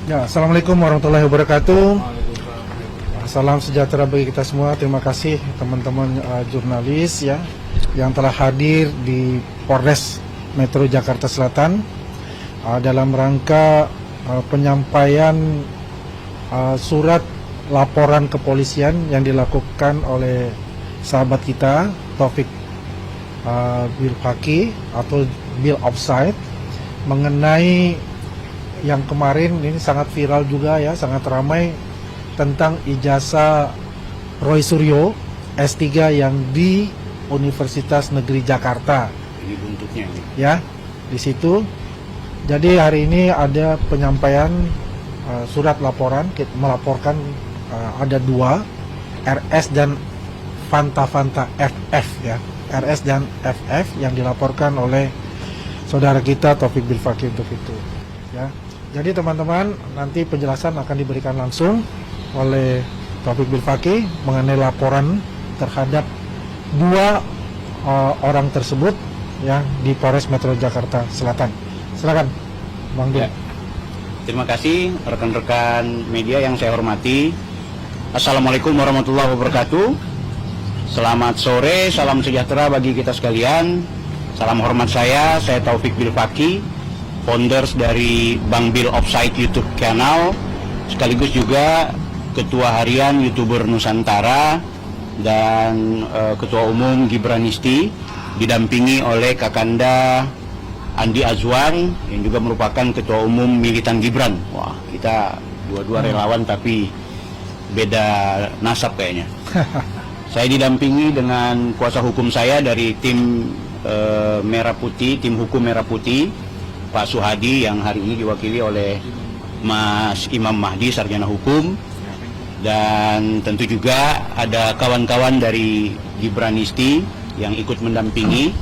Ya, Assalamualaikum warahmatullahi wabarakatuh. Salam sejahtera bagi kita semua. Terima kasih teman-teman jurnalis ya yang telah hadir di Polres Metro Jakarta Selatan dalam rangka penyampaian surat laporan kepolisian yang dilakukan oleh sahabat kita Taufik Bilfaqi atau Bill Offside mengenai yang kemarin ini sangat viral juga ya, sangat ramai tentang ijazah Roy Suryo S3 yang di Universitas Negeri Jakarta. Ini buntutnya ini. Ya, di situ. Jadi hari ini ada penyampaian surat laporan, kita melaporkan ada dua, RS dan Fanta FF ya. RS dan FF yang dilaporkan oleh saudara kita Taufik Bilfaqi untuk itu ya. Jadi teman-teman, nanti penjelasan akan diberikan langsung oleh Taufik Bilfaqi mengenai laporan terhadap dua orang tersebut ya di Polres Metro Jakarta Selatan. Silakan, Bang Bil. Ya. Terima kasih rekan-rekan media yang saya hormati. Assalamualaikum warahmatullahi wabarakatuh. Selamat sore, salam sejahtera bagi kita sekalian. Salam hormat saya Taufik Bilfaqi, founders dari Bang Bill Offside YouTube channel, sekaligus juga Ketua Harian YouTuber Nusantara dan Ketua Umum Gibranisti, didampingi oleh Kakanda Andi Azwan yang juga merupakan Ketua Umum Militan Gibran. Wah, kita dua-dua relawan tapi beda nasab kayaknya. Saya didampingi dengan kuasa hukum saya dari tim Merah Putih, tim hukum Merah Putih, Pak Suhadi yang hari ini diwakili oleh Mas Imam Mahdi, Sarjana Hukum, dan tentu juga ada kawan-kawan dari Gibranisti yang ikut mendampingi,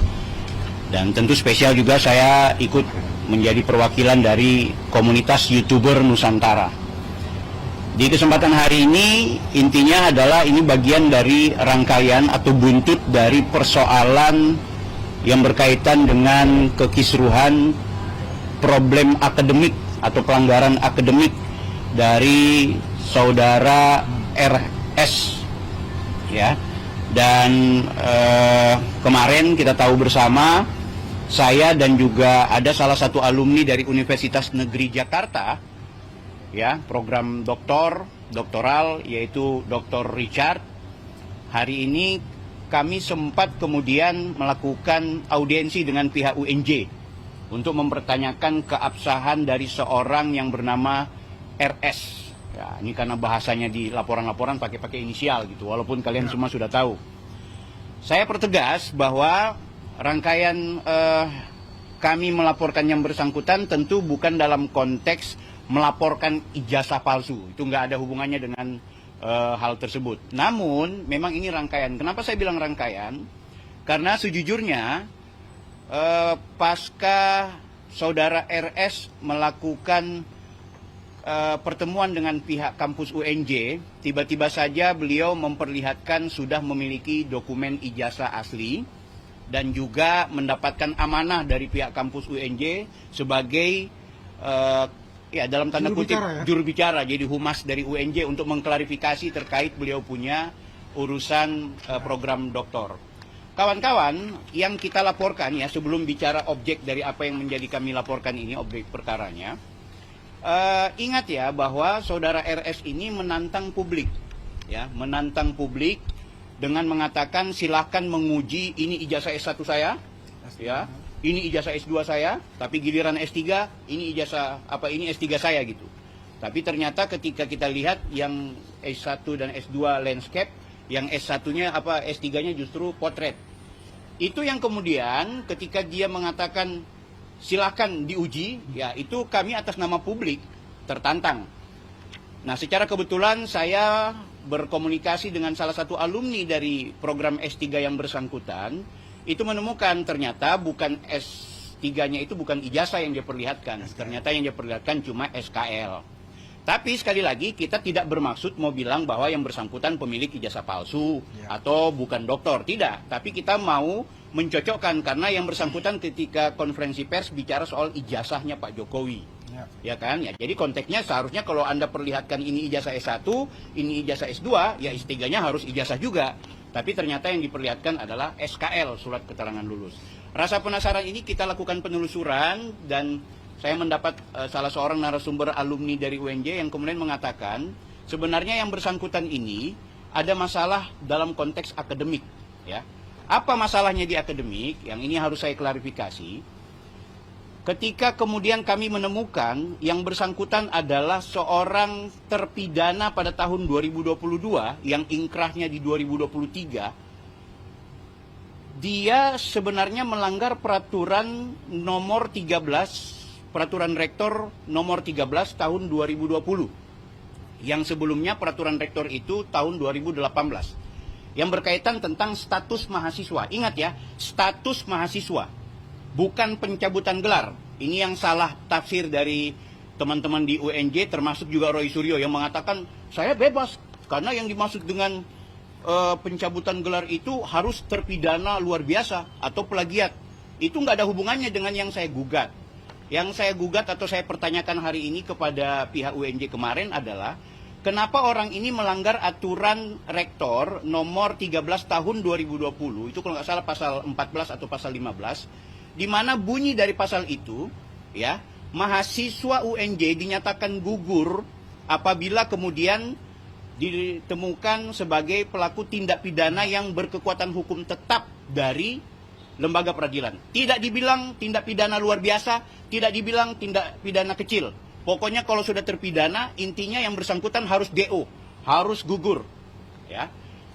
dan tentu spesial juga saya ikut menjadi perwakilan dari komunitas YouTuber Nusantara. Di kesempatan hari ini intinya adalah ini bagian dari rangkaian atau buntut dari persoalan yang berkaitan dengan kekisruhan problem akademik atau pelanggaran akademik dari saudara RS ya. Dan kemarin kita tahu bersama, saya dan juga ada salah satu alumni dari Universitas Negeri Jakarta ya, program doktoral yaitu Dr. Richard. Hari ini kami sempat kemudian melakukan audiensi dengan pihak UNJ untuk mempertanyakan keabsahan dari seorang yang bernama RS. Ya, ini karena bahasanya di laporan-laporan pakai inisial gitu, walaupun kalian semua sudah tahu. Saya pertegas bahwa rangkaian kami melaporkan yang bersangkutan tentu bukan dalam konteks melaporkan ijazah palsu. Itu nggak ada hubungannya dengan hal tersebut. Namun, memang ini rangkaian. Kenapa saya bilang rangkaian? Karena sejujurnya pasca saudara RS melakukan pertemuan dengan pihak kampus UNJ, tiba-tiba saja beliau memperlihatkan sudah memiliki dokumen ijazah asli dan juga mendapatkan amanah dari pihak kampus UNJ sebagai ya dalam tanda kutip juru bicara, jadi humas dari UNJ untuk mengklarifikasi terkait beliau punya urusan program doktor. Kawan-kawan, yang kita laporkan ya, sebelum bicara objek dari apa yang menjadi kami laporkan ini, objek perkaranya, ingat ya bahwa saudara RS ini menantang publik, ya, menantang publik dengan mengatakan silakan menguji ini ijazah S1 saya, ya, ini ijazah S2 saya, tapi giliran S3 ini ijazah apa ini S3 saya gitu. Tapi ternyata ketika kita lihat yang S1 dan S2 landscape, yang S1-nya apa S3-nya justru potret. Itu yang kemudian ketika dia mengatakan silakan diuji, ya itu kami atas nama publik tertantang. Nah, secara kebetulan saya berkomunikasi dengan salah satu alumni dari program S3 yang bersangkutan, itu menemukan ternyata bukan S3-nya itu bukan ijazah yang dia perlihatkan. Ternyata yang dia perlihatkan cuma SKL. Tapi sekali lagi kita tidak bermaksud mau bilang bahwa yang bersangkutan pemilik ijazah palsu atau bukan doktor, tidak. Tapi kita mau mencocokkan karena yang bersangkutan ketika konferensi pers bicara soal ijazahnya Pak Jokowi. Ya kan? Ya, jadi konteksnya seharusnya kalau Anda perlihatkan ini ijazah S1, ini ijazah S2, ya S3-nya harus ijazah juga. Tapi ternyata yang diperlihatkan adalah SKL, surat keterangan lulus. Rasa penasaran ini kita lakukan penelusuran dan saya mendapat salah seorang narasumber alumni dari UNJ yang kemudian mengatakan sebenarnya yang bersangkutan ini ada masalah dalam konteks akademik, ya. Apa masalahnya di akademik? Yang ini harus saya klarifikasi. Ketika kemudian kami menemukan yang bersangkutan adalah seorang terpidana pada tahun 2022 yang inkrahnya di 2023, dia sebenarnya melanggar peraturan nomor 13, peraturan rektor nomor 13 tahun 2020. Yang sebelumnya peraturan rektor itu tahun 2018. Yang berkaitan tentang status mahasiswa. Ingat ya, status mahasiswa. Bukan pencabutan gelar. Ini yang salah tafsir dari teman-teman di UNJ, termasuk juga Roy Suryo yang mengatakan saya bebas karena yang dimaksud dengan pencabutan gelar itu harus terpidana luar biasa atau plagiat. Itu nggak ada hubungannya dengan yang saya gugat. Yang saya gugat atau saya pertanyakan hari ini kepada pihak UNJ kemarin adalah kenapa orang ini melanggar aturan rektor nomor 13 tahun 2020, itu kalau nggak salah pasal 14 atau pasal 15, di mana bunyi dari pasal itu, ya, mahasiswa UNJ dinyatakan gugur apabila kemudian ditemukan sebagai pelaku tindak pidana yang berkekuatan hukum tetap dari lembaga peradilan. Tidak dibilang tindak pidana luar biasa, tidak dibilang tindak pidana kecil. Pokoknya kalau sudah terpidana, intinya yang bersangkutan harus DO, harus gugur, ya.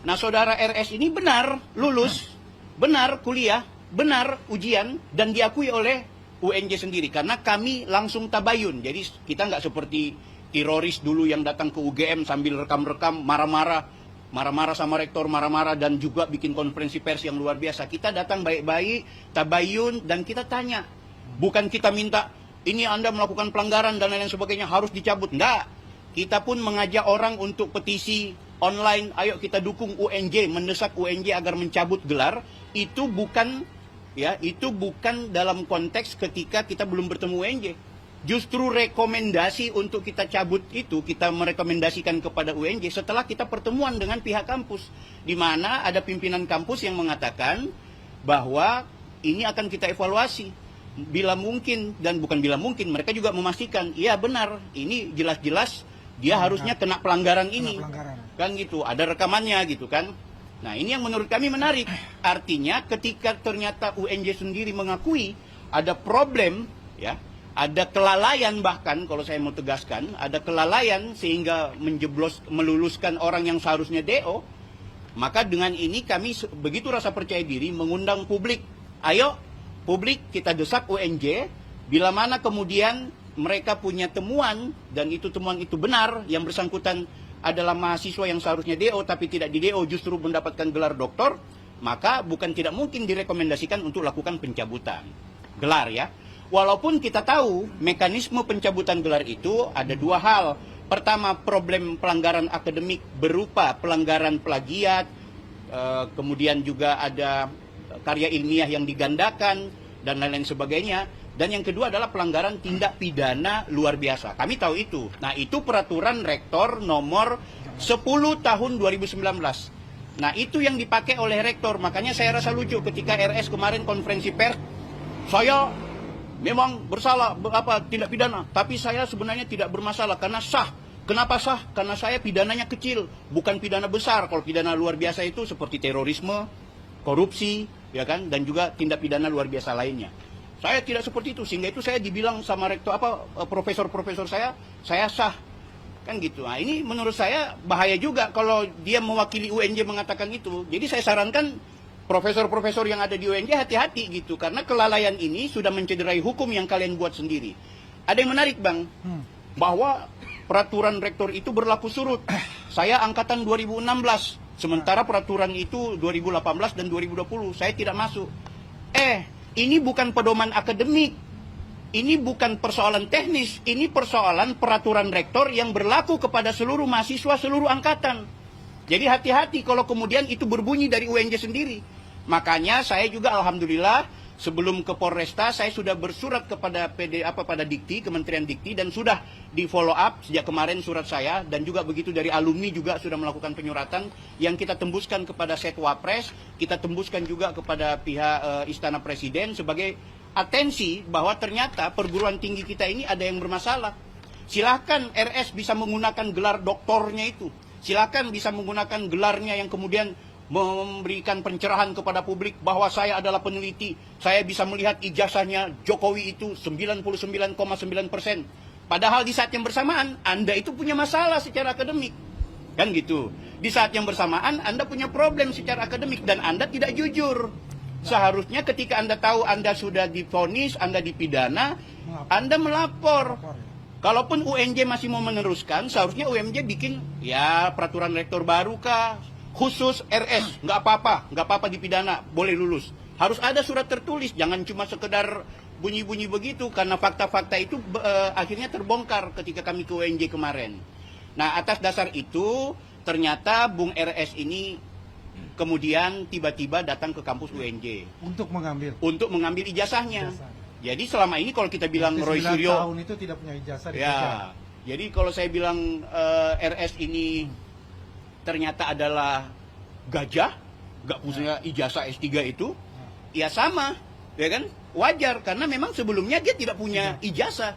Nah, saudara RS ini benar lulus, benar kuliah, benar ujian dan diakui oleh UNJ sendiri karena kami langsung tabayun. Jadi kita nggak seperti teroris dulu yang datang ke UGM sambil rekam-rekam marah-marah sama rektor, marah-marah dan juga bikin konferensi pers yang luar biasa. Kita datang baik-baik, tabayun dan kita tanya. Bukan kita minta ini Anda melakukan pelanggaran dan lain-lain sebagainya harus dicabut. Enggak. Kita pun mengajak orang untuk petisi online, ayo kita dukung UNJ, mendesak UNJ agar mencabut gelar. Itu bukan, ya, itu bukan dalam konteks ketika kita belum bertemu UNJ. Justru rekomendasi untuk kita cabut itu kita merekomendasikan kepada UNJ setelah kita pertemuan dengan pihak kampus, di mana ada pimpinan kampus yang mengatakan bahwa ini akan kita evaluasi bila mungkin, dan bukan bila mungkin, mereka juga memastikan iya benar ini jelas-jelas dia harusnya kena pelanggaran ini, kan gitu, ada rekamannya gitu kan. Nah, ini yang menurut kami menarik. Artinya ketika ternyata UNJ sendiri mengakui ada problem, ya, ada kelalaian, bahkan kalau saya mau tegaskan, ada kelalaian sehingga meluluskan orang yang seharusnya DO, maka dengan ini kami begitu rasa percaya diri mengundang publik. Ayo publik, kita desak UNJ, bila mana kemudian mereka punya temuan dan itu temuan itu benar, yang bersangkutan adalah mahasiswa yang seharusnya DO tapi tidak di DO justru mendapatkan gelar doktor, maka bukan tidak mungkin direkomendasikan untuk lakukan pencabutan gelar, ya. Walaupun kita tahu mekanisme pencabutan gelar itu ada dua hal. Pertama, problem pelanggaran akademik berupa pelanggaran plagiat, kemudian juga ada karya ilmiah yang digandakan dan lain-lain sebagainya. Dan yang kedua adalah pelanggaran tindak pidana luar biasa. Kami tahu itu. Nah, itu peraturan rektor nomor 10 tahun 2019. Nah, itu yang dipakai oleh rektor. Makanya saya rasa lucu ketika RS kemarin konferensi pers, saya memang bersalah tindak pidana, tapi saya sebenarnya tidak bermasalah karena sah. Kenapa sah? Karena saya pidananya kecil, bukan pidana besar. Kalau pidana luar biasa itu seperti terorisme, korupsi, ya kan, dan juga tindak pidana luar biasa lainnya. Saya tidak seperti itu, sehingga itu saya dibilang sama rektor profesor-profesor saya sah, kan gitu. Nah, ini menurut saya bahaya juga kalau dia mewakili UNJ mengatakan itu. Jadi saya sarankan profesor-profesor yang ada di UNJ hati-hati gitu, karena kelalaian ini sudah mencederai hukum yang kalian buat sendiri. Ada yang menarik, Bang, bahwa peraturan rektor itu berlaku surut. Saya angkatan 2016, sementara peraturan itu 2018 dan 2020, saya tidak masuk. Ini bukan pedoman akademik, ini bukan persoalan teknis, ini persoalan peraturan rektor yang berlaku kepada seluruh mahasiswa seluruh angkatan. Jadi hati-hati kalau kemudian itu berbunyi dari UNJ sendiri. Makanya saya juga alhamdulillah sebelum ke Polresta saya sudah bersurat kepada pada Dikti, Kementerian Dikti, dan sudah di follow up sejak kemarin surat saya, dan juga begitu dari alumni juga sudah melakukan penyuratan yang kita tembuskan kepada Setwapres, kita tembuskan juga kepada pihak Istana Presiden sebagai atensi bahwa ternyata perguruan tinggi kita ini ada yang bermasalah. Silakan RS bisa menggunakan gelar doktornya itu, silakan bisa menggunakan gelarnya yang kemudian memberikan pencerahan kepada publik bahwa saya adalah peneliti, saya bisa melihat ijazahnya Jokowi itu 99,9%. Padahal di saat yang bersamaan Anda itu punya masalah secara akademik. Kan gitu. Di saat yang bersamaan Anda punya problem secara akademik dan Anda tidak jujur. Seharusnya ketika Anda tahu Anda sudah divonis, Anda dipidana, Anda melapor. Kalaupun UNJ masih mau meneruskan, seharusnya UNJ bikin ya peraturan rektor baru kah? Khusus RS, nggak apa-apa dipidana, boleh lulus. Harus ada surat tertulis, jangan cuma sekedar bunyi-bunyi begitu, karena fakta-fakta itu akhirnya terbongkar ketika kami ke UNJ kemarin. Nah, atas dasar itu, ternyata Bung RS ini kemudian tiba-tiba datang ke kampus UNJ. Untuk mengambil ijazahnya. Jadi selama ini kalau kita bilang Roy Suryo, tahun itu tidak punya ijazah. Ya, jadi kalau saya bilang RS ini ternyata adalah gajah, nggak punya ijazah S3 itu, ya sama, ya kan? Wajar, karena memang sebelumnya dia tidak punya ijazah.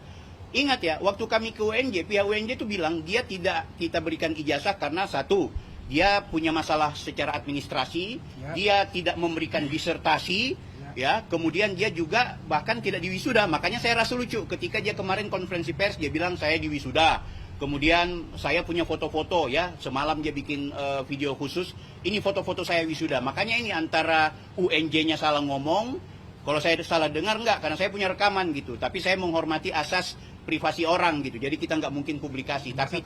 Ingat ya, waktu kami ke UNJ, pihak UNJ itu bilang dia tidak kita berikan ijazah karena satu, dia punya masalah secara administrasi, dia tidak memberikan disertasi, ya, kemudian dia juga bahkan tidak diwisuda. Makanya saya rasa lucu ketika dia kemarin konferensi pers, dia bilang saya diwisuda. Kemudian saya punya foto-foto ya, semalam dia bikin video khusus, ini foto-foto saya wisuda. Makanya ini antara UNJ-nya salah ngomong, kalau saya salah dengar enggak, karena saya punya rekaman gitu. Tapi saya menghormati asas privasi orang gitu, jadi kita nggak mungkin publikasi. Tapi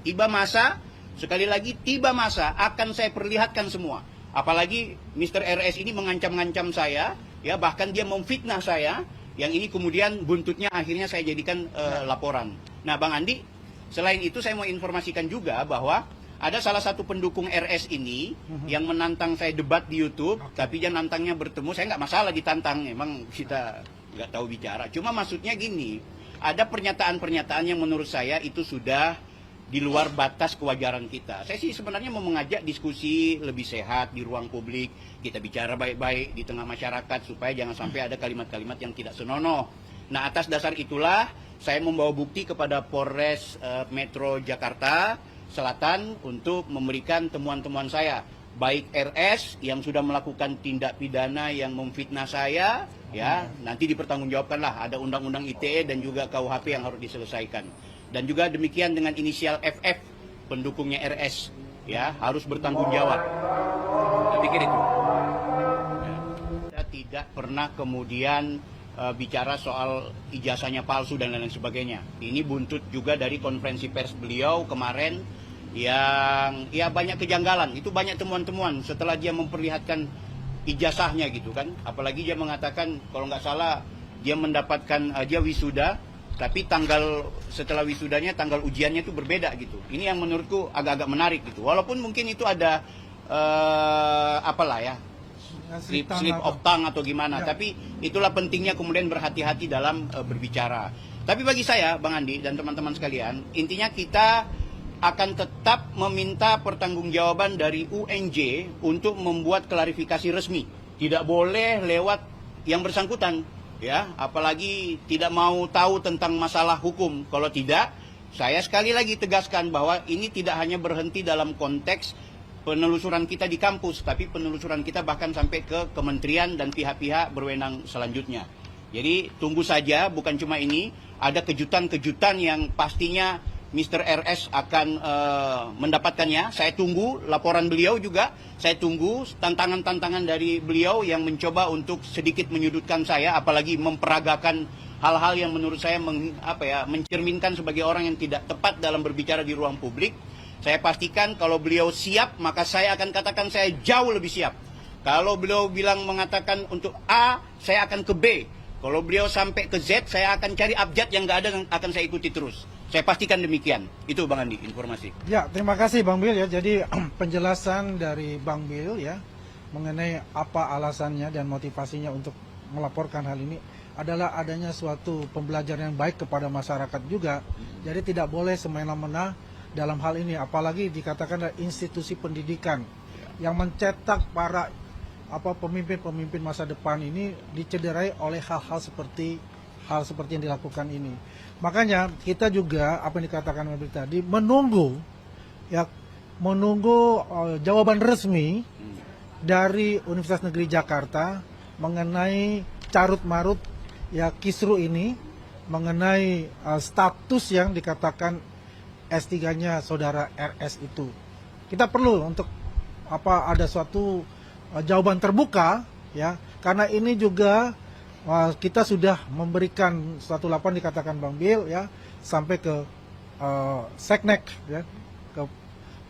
tiba masa, sekali lagi tiba masa akan saya perlihatkan semua. Apalagi Mr. RS ini mengancam-ngancam saya, ya bahkan dia memfitnah saya, yang ini kemudian buntutnya akhirnya saya jadikan laporan. Nah Bang Andi, selain itu saya mau informasikan juga bahwa ada salah satu pendukung RS ini yang menantang saya debat di YouTube, tapi dia nantangnya bertemu, saya nggak masalah ditantang, emang kita nggak tahu bicara. Cuma maksudnya gini, ada pernyataan-pernyataan yang menurut saya itu sudah di luar batas kewajaran kita. Saya sih sebenarnya mau mengajak diskusi lebih sehat di ruang publik, kita bicara baik-baik di tengah masyarakat supaya jangan sampai ada kalimat-kalimat yang tidak senonoh. Nah atas dasar itulah saya membawa bukti kepada Polres Metro Jakarta Selatan untuk memberikan temuan-temuan saya, baik RS yang sudah melakukan tindak pidana yang memfitnah saya, ya nanti dipertanggungjawabkanlah, ada undang-undang ITE dan juga KUHP yang harus diselesaikan. Dan juga demikian dengan inisial FF pendukungnya RS, ya harus bertanggung jawab. Saya pikir itu. Ya. Saya tidak pernah kemudian bicara soal ijazahnya palsu dan lain sebagainya. Ini buntut juga dari konferensi pers beliau kemarin yang ya banyak kejanggalan. Itu banyak temuan-temuan setelah dia memperlihatkan ijazahnya gitu kan. Apalagi dia mengatakan kalau nggak salah dia mendapatkan dia wisuda, tapi tanggal setelah wisudanya tanggal ujiannya itu berbeda gitu. Ini yang menurutku agak-agak menarik gitu. Walaupun mungkin itu ada apalah ya, slip of tongue atau gimana, tapi itulah pentingnya kemudian berhati-hati dalam berbicara. Tapi bagi saya, Bang Andi dan teman-teman sekalian, intinya kita akan tetap meminta pertanggungjawaban dari UNJ untuk membuat klarifikasi resmi. Tidak boleh lewat yang bersangkutan, ya, apalagi tidak mau tahu tentang masalah hukum. Kalau tidak, saya sekali lagi tegaskan bahwa ini tidak hanya berhenti dalam konteks penelusuran kita di kampus, tapi penelusuran kita bahkan sampai ke kementerian dan pihak-pihak berwenang selanjutnya. Jadi tunggu saja, bukan cuma ini, ada kejutan-kejutan yang pastinya Mr. RS akan mendapatkannya. Saya tunggu laporan beliau juga, saya tunggu tantangan-tantangan dari beliau yang mencoba untuk sedikit menyudutkan saya, apalagi memperagakan hal-hal yang menurut saya mencerminkan sebagai orang yang tidak tepat dalam berbicara di ruang publik. Saya pastikan kalau beliau siap, maka saya akan katakan saya jauh lebih siap. Kalau beliau mengatakan untuk A, saya akan ke B. Kalau beliau sampai ke Z, saya akan cari abjad yang nggak ada, yang akan saya ikuti terus. Saya pastikan demikian. Itu Bang Andi, informasi. Ya, terima kasih Bang Bill ya. Jadi penjelasan dari Bang Bill ya mengenai apa alasannya dan motivasinya untuk melaporkan hal ini adalah adanya suatu pembelajaran yang baik kepada masyarakat juga. Jadi tidak boleh semena-mena dalam hal ini, apalagi dikatakan ada institusi pendidikan yang mencetak para pemimpin-pemimpin masa depan ini dicederai oleh hal seperti yang dilakukan ini. Makanya kita juga apa yang dikatakan Mabel tadi menunggu jawaban resmi dari Universitas Negeri Jakarta mengenai carut marut kisru ini, mengenai status yang dikatakan S3-nya saudara RS itu. Kita perlu untuk ada suatu jawaban terbuka karena ini juga kita sudah memberikan suatu laporan dikatakan Bang Bill sampai ke Seknek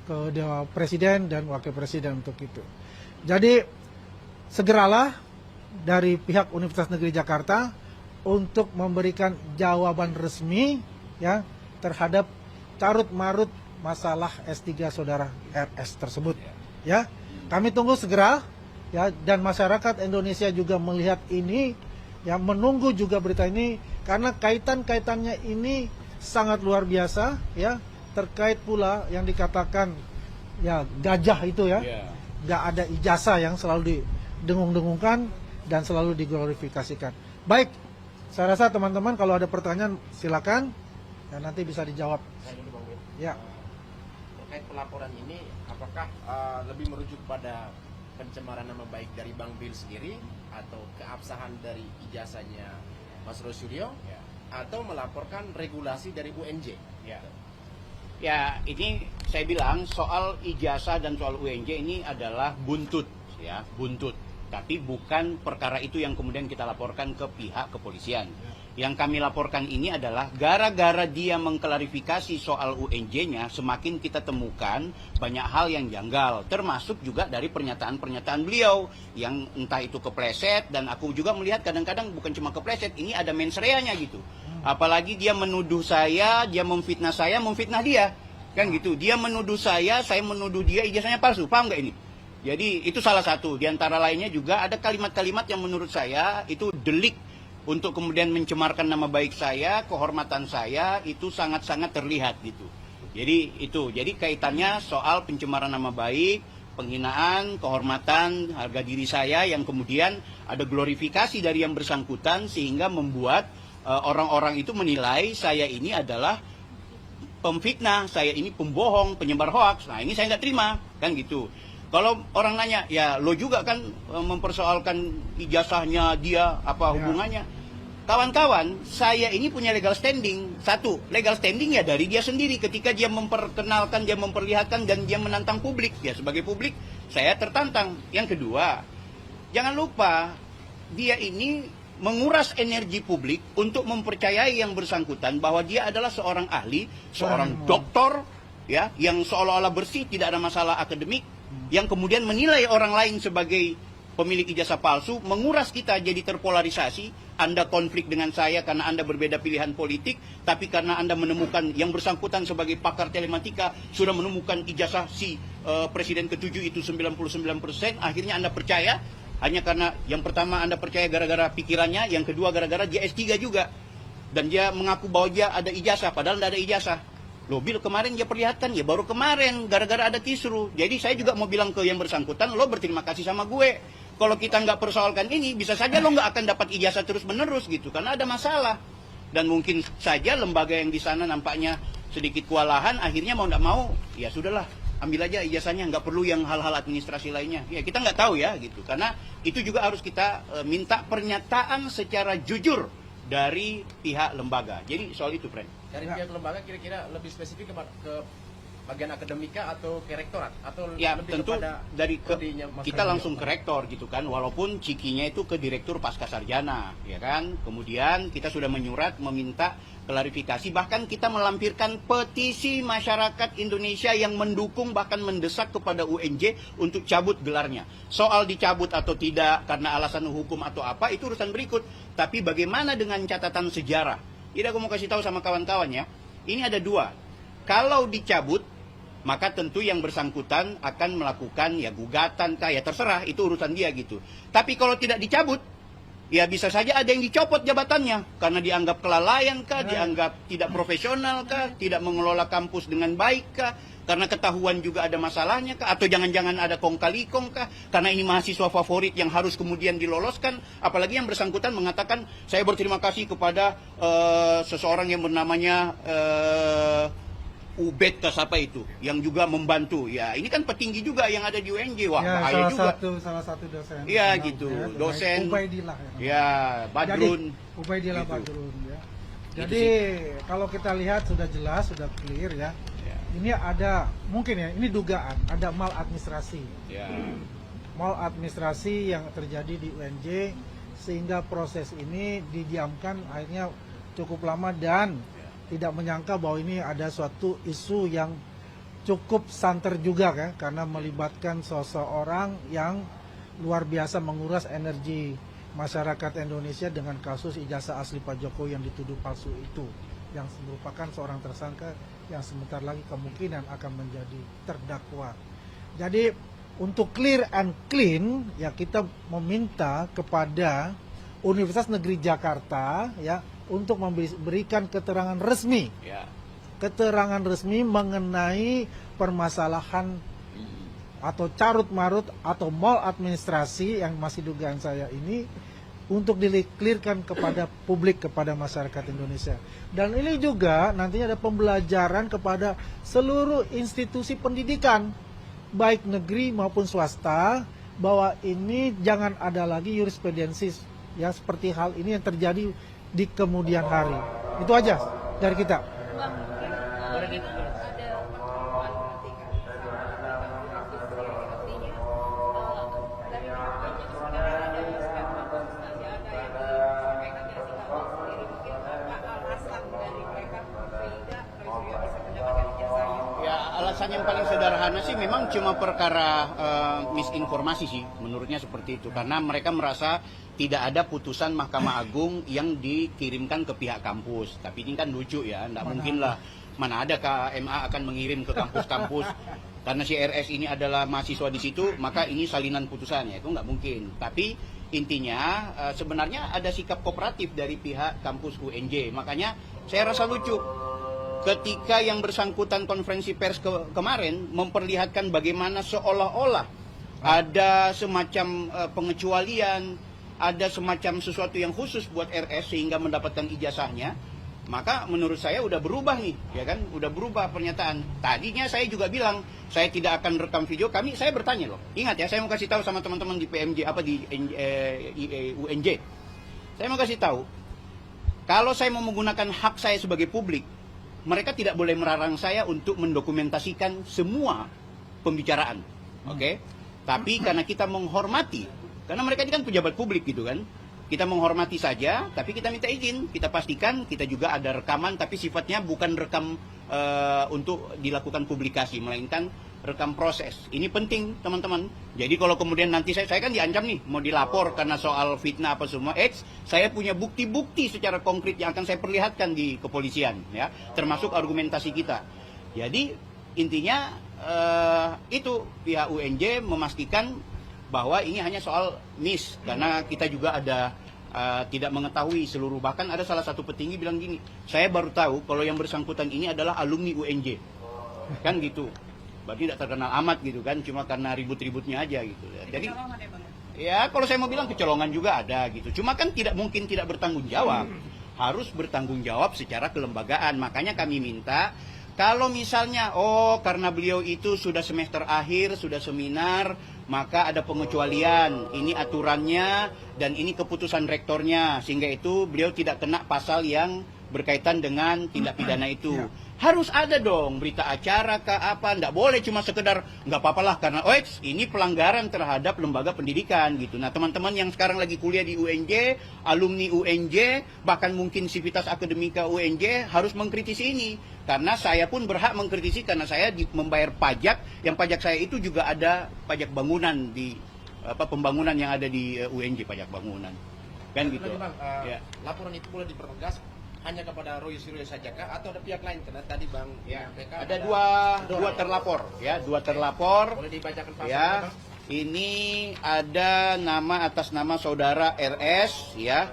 ke presiden dan wakil presiden untuk itu. Jadi segeralah dari pihak Universitas Negeri Jakarta untuk memberikan jawaban resmi terhadap carut marut masalah S3 saudara RS tersebut. Kami tunggu segera dan masyarakat Indonesia juga melihat ini menunggu juga berita ini karena kaitannya ini sangat luar biasa terkait pula yang dikatakan gajah itu nggak ada ijazah yang selalu didengung-dengungkan dan selalu diglorifikasikan. Baik, saya rasa teman-teman kalau ada pertanyaan silakan dan nanti bisa dijawab. Terkait pelaporan ini, apakah lebih merujuk pada pencemaran nama baik dari Bang Bill sendiri atau keabsahan dari ijazahnya Mas Rosuryo atau melaporkan regulasi dari UNJ? Ya, ini saya bilang soal ijazah dan soal UNJ ini adalah buntut. Tapi bukan perkara itu yang kemudian kita laporkan ke pihak kepolisian. Yang kami laporkan ini adalah gara-gara dia mengklarifikasi soal UNJ-nya, semakin kita temukan banyak hal yang janggal, termasuk juga dari pernyataan-pernyataan beliau yang entah itu kepleset, dan aku juga melihat kadang-kadang bukan cuma kepleset, ini ada mens rea-nya gitu. Apalagi dia menuduh saya, dia memfitnah saya, memfitnah dia. Kan gitu, dia menuduh saya menuduh dia, ijazahnya palsu, paham nggak ini? Jadi itu salah satu, di antara lainnya juga ada kalimat-kalimat yang menurut saya itu delik untuk kemudian mencemarkan nama baik saya, kehormatan saya, itu sangat-sangat terlihat gitu. Jadi kaitannya soal pencemaran nama baik, penghinaan, kehormatan, harga diri saya yang kemudian ada glorifikasi dari yang bersangkutan sehingga membuat orang-orang itu menilai saya ini adalah pemfitnah, saya ini pembohong, penyebar hoaks. Nah ini saya nggak terima, kan gitu. Kalau orang nanya, ya lo juga kan mempersoalkan ijazahnya dia, apa hubungannya? Kawan-kawan, saya ini punya legal standing. Satu, legal standing ya dari dia sendiri ketika dia memperkenalkan, dia memperlihatkan, dan dia menantang publik. Ya sebagai publik, saya tertantang. Yang kedua, jangan lupa, dia ini menguras energi publik untuk mempercayai yang bersangkutan bahwa dia adalah seorang ahli, seorang doktor, yang seolah-olah bersih, tidak ada masalah akademik, yang kemudian menilai orang lain sebagai pemilik ijazah palsu, menguras kita jadi terpolarisasi. Anda konflik dengan saya karena Anda berbeda pilihan politik, tapi karena Anda menemukan yang bersangkutan sebagai pakar telematika sudah menemukan ijazah si Presiden ke-7 itu 99%, akhirnya Anda percaya hanya karena yang pertama Anda percaya gara-gara pikirannya, yang kedua gara-gara dia S3 juga, dan dia mengaku bahwa dia ada ijazah padahal tidak ada ijazah. Loh, Bill kemarin dia perlihatkan, ya baru kemarin gara-gara ada kisru. Jadi saya juga mau bilang ke yang bersangkutan, lo berterima kasih sama gue. Kalau kita nggak persoalkan ini, bisa saja lo nggak akan dapat ijazah terus-menerus gitu, karena ada masalah. Dan mungkin saja lembaga yang di sana nampaknya sedikit kewalahan, akhirnya mau nggak mau, ya sudahlah, ambil aja ijazahnya, nggak perlu yang hal-hal administrasi lainnya. Ya kita nggak tahu ya gitu, karena itu juga harus kita minta pernyataan secara jujur dari pihak lembaga. Jadi soal itu, Friend. Dari pihak lembaga kira-kira lebih spesifik ke bagian akademika atau ke rektorat atau ya lebih tentu kepada dari kita langsung ke rektor gitu kan, walaupun cikinya itu ke direktur pasca sarjana ya kan. Kemudian kita sudah menyurat meminta klarifikasi, bahkan kita melampirkan petisi masyarakat Indonesia yang mendukung bahkan mendesak kepada UNJ untuk cabut gelarnya. Soal dicabut atau tidak karena alasan hukum atau apa itu urusan berikut, tapi bagaimana dengan catatan sejarah? Jadi aku mau kasih tahu sama kawan-kawan ya, ini ada dua. Kalau dicabut, maka tentu yang bersangkutan akan melakukan ya gugatan, ya terserah, itu urusan dia gitu. Tapi kalau tidak dicabut, ya bisa saja ada yang dicopot jabatannya karena dianggap kelalaian kah, dianggap tidak profesional kah, tidak mengelola kampus dengan baik kah, karena ketahuan juga ada masalahnya kah, atau jangan-jangan ada kong kali kong kah, karena ini mahasiswa favorit yang harus kemudian diloloskan. Apalagi yang bersangkutan mengatakan saya berterima kasih kepada seseorang yang bernamanya Ubed apa itu yang juga membantu. Ya, ini kan petinggi juga yang ada di UNJ. Wah, Ya, bahaya juga. salah satu dosen. Iya, gitu. Dosen. Ubaidillah. Ya, Badrun. Jadi, Ubaidillah Gitu. Badrun ya. Gitu Jadi kalau kita lihat sudah jelas, sudah clear ya. Ya. Ini ada mungkin ya, ini dugaan ada maladministrasi. Ya. Maladministrasi yang terjadi di UNJ sehingga proses ini didiamkan akhirnya cukup lama dan tidak menyangka bahwa ini ada suatu isu yang cukup santer juga kan, karena melibatkan seseorang yang luar biasa menguras energi masyarakat Indonesia dengan kasus ijazah asli Pak Jokowi yang dituduh palsu itu, yang merupakan seorang tersangka yang sebentar lagi kemungkinan akan menjadi terdakwa. Jadi untuk clear and clean ya kita meminta kepada Universitas Negeri Jakarta ya untuk memberikan keterangan resmi, Ya. keterangan resmi mengenai permasalahan atau carut marut atau maladministrasi yang masih dugaan saya ini untuk diklirkan kepada publik, kepada masyarakat Indonesia. Dan ini juga nantinya ada pembelajaran kepada seluruh institusi pendidikan baik negeri maupun swasta bahwa ini jangan ada lagi jurisprudensi ya seperti hal ini yang terjadi di kemudian hari. Itu aja dari kita. Bang, mungkin ada pertemuan nanti kan artinya dari pihaknya sebenarnya ada statement substansi ada yang disampaikan dari Singapura sendiri mungkin apa alasan dari mereka sehingga Roy Suryo bisa mendapatkan ijazahnya. Ya, alasan yang paling sederhana sih memang cuma perkara misinformasi sih, menurutnya seperti itu. Karena mereka merasa tidak ada putusan Mahkamah Agung yang dikirimkan ke pihak kampus. Tapi ini kan lucu ya, tidak mungkin lah. Mana ada KMA akan mengirim ke kampus-kampus. Karena si RS ini adalah mahasiswa di situ, maka ini salinan putusannya. Itu nggak mungkin. Tapi intinya sebenarnya ada sikap kooperatif dari pihak kampus UNJ. Makanya saya rasa lucu ketika yang bersangkutan konferensi pers kemarin memperlihatkan bagaimana seolah-olah ada semacam pengecualian, ada semacam sesuatu yang khusus buat RS sehingga mendapatkan ijazahnya, maka menurut saya udah berubah nih, ya kan? Udah berubah pernyataan. Tadinya saya juga bilang saya tidak akan rekam video. Saya bertanya loh. Ingat ya, saya mau kasih tahu sama teman-teman di PMJ UNJ. Saya mau kasih tahu, kalau saya mau menggunakan hak saya sebagai publik, mereka tidak boleh melarang saya untuk mendokumentasikan semua pembicaraan, oke? Tapi karena kita menghormati. Karena mereka ini kan pejabat publik gitu kan. Kita menghormati saja, tapi kita minta izin. Kita pastikan kita juga ada rekaman, tapi sifatnya bukan rekam untuk dilakukan publikasi, melainkan rekam proses. Ini penting teman-teman. Jadi kalau kemudian nanti saya kan diancam nih, mau dilapor karena soal fitnah apa semua. Saya punya bukti-bukti secara konkret yang akan saya perlihatkan di kepolisian, ya, termasuk argumentasi kita. Jadi intinya itu pihak UNJ memastikan bahwa ini hanya soal karena kita juga ada tidak mengetahui seluruh, bahkan ada salah satu petinggi bilang gini, saya baru tahu kalau yang bersangkutan ini adalah alumni UNJ, kan gitu, berarti tidak terkenal amat gitu kan, cuma karena ribut-ributnya aja gitu. Jadi ya kalau saya mau bilang kecolongan juga ada gitu, cuma kan tidak mungkin tidak bertanggung jawab, harus bertanggung jawab secara kelembagaan. Makanya kami minta kalau misalnya karena beliau itu sudah semester akhir, sudah seminar, maka ada pengecualian, ini aturannya dan ini keputusan rektornya, sehingga itu beliau tidak kena pasal yang berkaitan dengan tindak pidana itu. Harus ada dong berita acara ke apa, nggak boleh cuma sekedar nggak apa-apalah karena ini pelanggaran terhadap lembaga pendidikan gitu. Nah teman-teman yang sekarang lagi kuliah di UNJ, alumni UNJ, bahkan mungkin sivitas akademika UNJ harus mengkritisi ini. Karena saya pun berhak mengkritisi karena saya membayar pajak, yang pajak saya itu juga ada pajak bangunan di pembangunan yang ada di UNJ, pajak bangunan. Kan gitu. Bang, Ya. laporan itu boleh dipertegas hanya kepada Roy Suryo saja kah atau ada pihak lain? Karena tadi Bang Ya, menyampaikan ada dua terlapor ya, dua terlapor. Boleh dibacakan pasal Ya, Bang? Ini ada nama atas nama saudara RS, ya,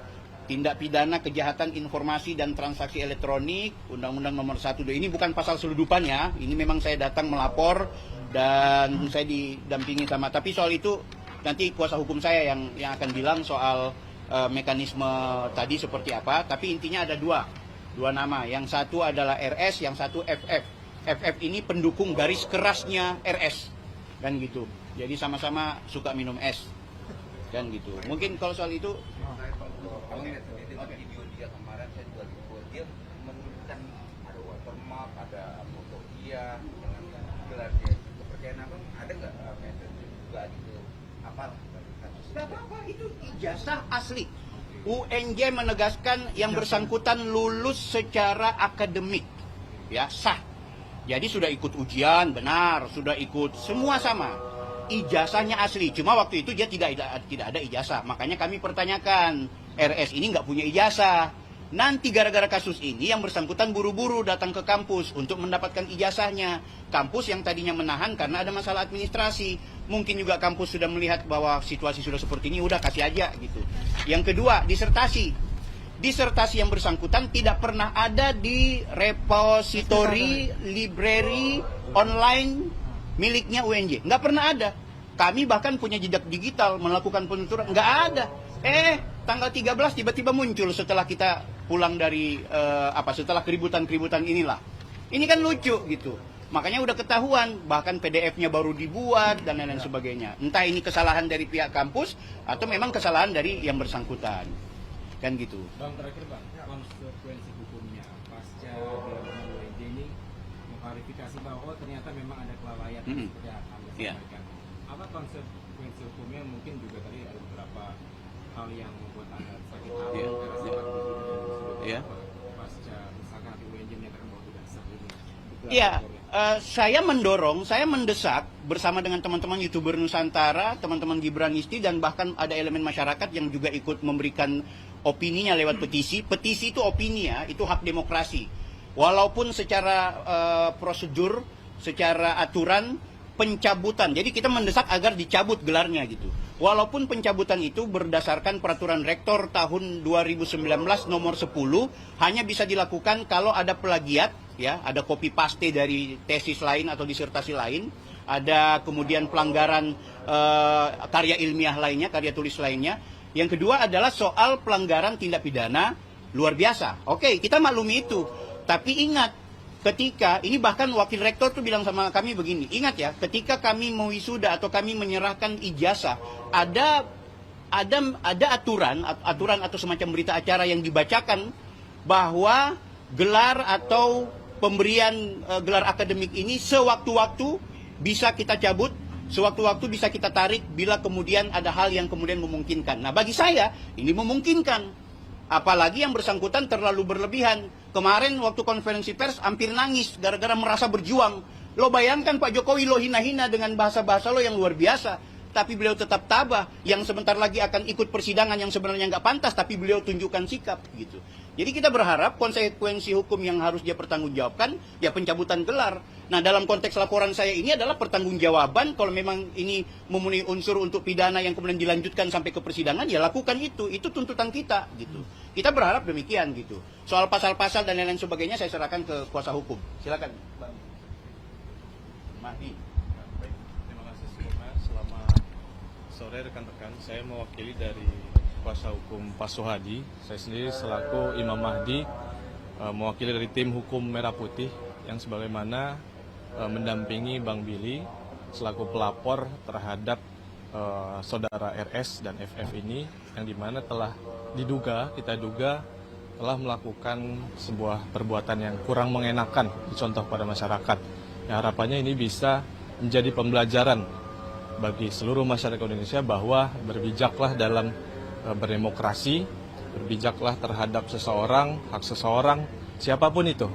tindak pidana kejahatan informasi dan transaksi elektronik, Undang-Undang Nomor 1. Ini bukan pasal seludupan ya, ini memang saya datang melapor dan saya didampingi sama. Tapi soal itu nanti kuasa hukum saya yang akan bilang soal mekanisme tadi seperti apa. Tapi intinya ada dua nama. Yang satu adalah RS, yang satu FF. FF ini pendukung garis kerasnya RS, kan gitu. Jadi sama-sama suka minum es, kan gitu. Mungkin kalau soal itu. Kalau lihat video dia kemarin, saya juga lihat dia menuliskan ada watermark, ada foto dia dengan gelar dia. Kepercayaan abang ada nggak metode juga gitu? Apa? Tidak apa-apa, itu ijazah asli. UNJ menegaskan yang bersangkutan lulus secara akademik, ya, sah. Jadi sudah ikut ujian, benar, sudah ikut semua sama. Ijazahnya asli, cuma waktu itu dia tidak ada ijazah. Makanya kami pertanyakan, RS ini nggak punya ijazah. Nanti gara-gara kasus ini yang bersangkutan buru-buru datang ke kampus untuk mendapatkan ijazahnya. Kampus yang tadinya menahan karena ada masalah administrasi. Mungkin juga kampus sudah melihat bahwa situasi sudah seperti ini, udah kasih aja gitu. Yang kedua, disertasi. Disertasi yang bersangkutan tidak pernah ada di repository library online miliknya UNJ. Nggak pernah ada. Kami bahkan punya jejak digital melakukan penuturan. Nggak ada. Tanggal 13 tiba-tiba muncul setelah kita pulang dari setelah keributan-keributan inilah. Ini kan lucu gitu. Makanya udah ketahuan, bahkan PDF-nya baru dibuat dan lain-lain sebagainya. Entah ini kesalahan dari pihak kampus atau memang kesalahan dari yang bersangkutan. Kan gitu. Bang, terakhir Bang, konsekuensi hukumnya pasca dilakukan UNJ ini mengklarifikasi bahwa ternyata memang ada kelalaian seperti yang Anda sampaikan. Apa konsekuensi hukumnya? Mungkin juga tadi ada beberapa hal yang membuat Anda sakit hati karena sepak pasca misalkan UNJ menyatakan bahwa tidak sah ini. Iya, saya mendorong, saya mendesak bersama dengan teman-teman YouTuber Nusantara, teman-teman Gibranisti, dan bahkan ada elemen masyarakat yang juga ikut memberikan opininya lewat petisi. Petisi itu opini ya, itu hak demokrasi. Walaupun secara prosedur, secara aturan, pencabutan. Jadi kita mendesak agar dicabut gelarnya gitu. Walaupun pencabutan itu berdasarkan peraturan rektor tahun 2019 nomor 10 hanya bisa dilakukan kalau ada plagiat, ya, ada copy paste dari tesis lain atau disertasi lain, ada kemudian pelanggaran karya ilmiah lainnya, karya tulis lainnya. Yang kedua adalah soal pelanggaran tindak pidana luar biasa. Oke, kita maklumi itu. Tapi ingat, ketika, ini bahkan wakil rektor tuh bilang sama kami begini, ingat ya, ketika kami mau wisuda atau kami menyerahkan ijazah, ada aturan atau semacam berita acara yang dibacakan bahwa gelar atau pemberian gelar akademik ini sewaktu-waktu bisa kita cabut, sewaktu-waktu bisa kita tarik bila kemudian ada hal yang kemudian memungkinkan. Nah, bagi saya ini memungkinkan. Apalagi yang bersangkutan terlalu berlebihan. Kemarin waktu konferensi pers hampir nangis gara-gara merasa berjuang. Lo bayangkan Pak Jokowi lo hina-hina dengan bahasa-bahasa lo yang luar biasa. Tapi beliau tetap tabah. Yang sebentar lagi akan ikut persidangan yang sebenarnya nggak pantas. Tapi beliau tunjukkan sikap gitu. Jadi kita berharap konsekuensi hukum yang harus dia pertanggungjawabkan, ya pencabutan gelar. Nah, dalam konteks laporan saya ini adalah pertanggungjawaban. Kalau memang ini memenuhi unsur untuk pidana yang kemudian dilanjutkan sampai ke persidangan, ya lakukan itu. Itu tuntutan kita gitu. Kita berharap demikian gitu. Soal pasal-pasal dan lain-lain sebagainya saya serahkan ke kuasa hukum. Silakan, Bang Mahdi. Baik, terima kasih sebelumnya. Selamat sore rekan-rekan. Saya mewakili dari kuasa hukum Pak Sohadi. Saya sendiri selaku Imam Mahdi, mewakili dari tim hukum Merah Putih yang sebagaimana mendampingi Bang Billy selaku pelapor terhadap saudara RS dan FF ini, yang dimana telah kita duga telah melakukan sebuah perbuatan yang kurang mengenakan dicontoh pada masyarakat. Ya, harapannya ini bisa menjadi pembelajaran bagi seluruh masyarakat Indonesia bahwa berbijaklah dalam berdemokrasi, berbijaklah terhadap seseorang, hak seseorang, siapapun itu.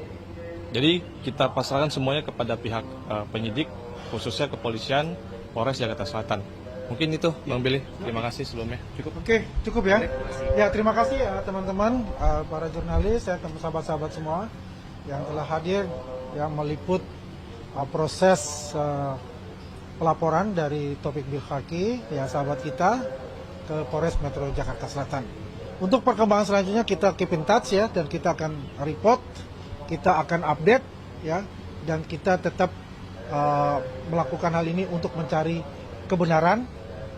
Jadi kita pasrahkan semuanya kepada pihak penyidik, khususnya kepolisian Polres Jakarta Selatan. Mungkin itu, Bang Billy. Terima kasih sebelumnya. Cukup. Oke, cukup ya. Ya, terima kasih ya teman-teman, para jurnalis, ya, sahabat-sahabat semua yang telah hadir, yang meliput proses pelaporan dari Taufik Bilhaki, ya sahabat kita, ke Polres Metro Jakarta Selatan. Untuk perkembangan selanjutnya kita keep in touch ya, dan kita akan report, kita akan update ya, dan kita tetap melakukan hal ini untuk mencari kebenaran,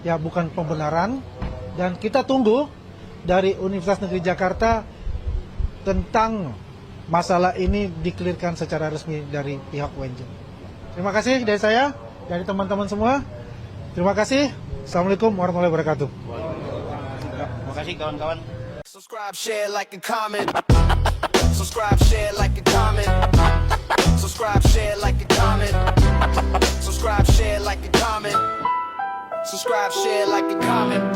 ya bukan pembenaran, dan kita tunggu dari Universitas Negeri Jakarta tentang masalah ini dikelirkan secara resmi dari pihak UNJ. Terima kasih dari saya, dari teman-teman semua. Terima kasih. Assalamualaikum warahmatullahi wabarakatuh. Terima kasih kawan-kawan. Subscribe, share, like, and comment. Subscribe, share, like, and comment. Subscribe, share, like, and comment. Subscribe, share, like, and comment. Subscribe, share, like, and comment.